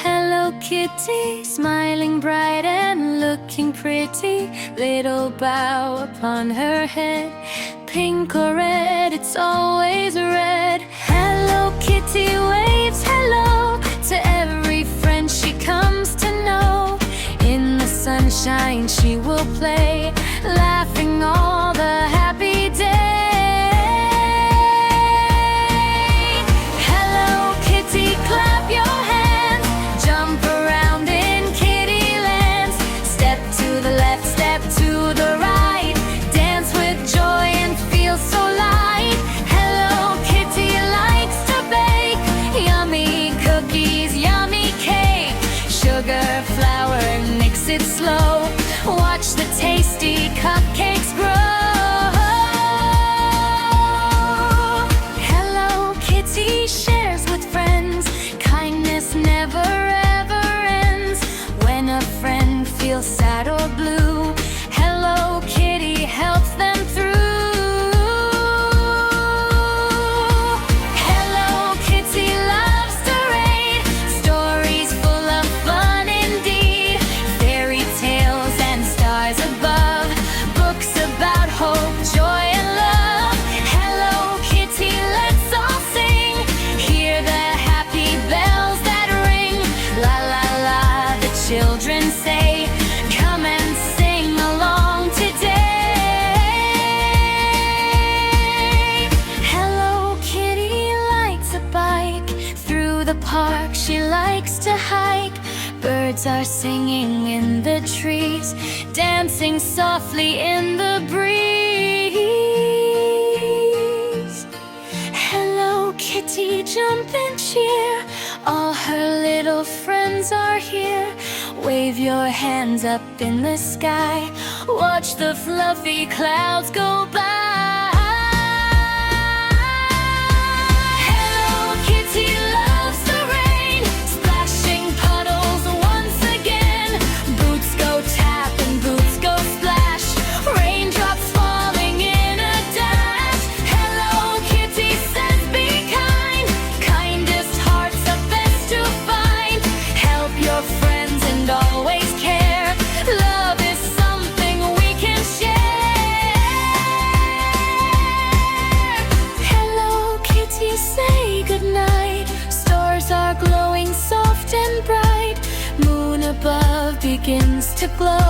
Hello Kitty, smiling bright and looking pretty. Little bow upon her head, pink or red, it's always red. Hello Kitty waves hello to every friend she comes to know. In the sunshine she will play, laughing all the happy day. It slow, watch the tasty cupcakes grow. Hello Kitty shares with friends, kindness never ever ends. When a friend feels sad or blue, Hello Kitty helps them through. Children say, come and sing along today. Hello Kitty likes a bike, through the park she likes to hike. Birds are singing in the trees, dancing softly in the breeze. Hello Kitty, jump and cheer, all her little friends are here. Wave your hands up in the sky, watch the fluffy clouds go by. Hello Kitty loves the rain, splashing puddles once again. Boots go tap and boots go splash, raindrops falling in a dash. Hello Kitty says be kind, kindest hearts are best to find. Help your friends and always care, love is something we can share. Hello Kitty, say goodnight, stars are glowing soft and bright. Moon above begins to glow.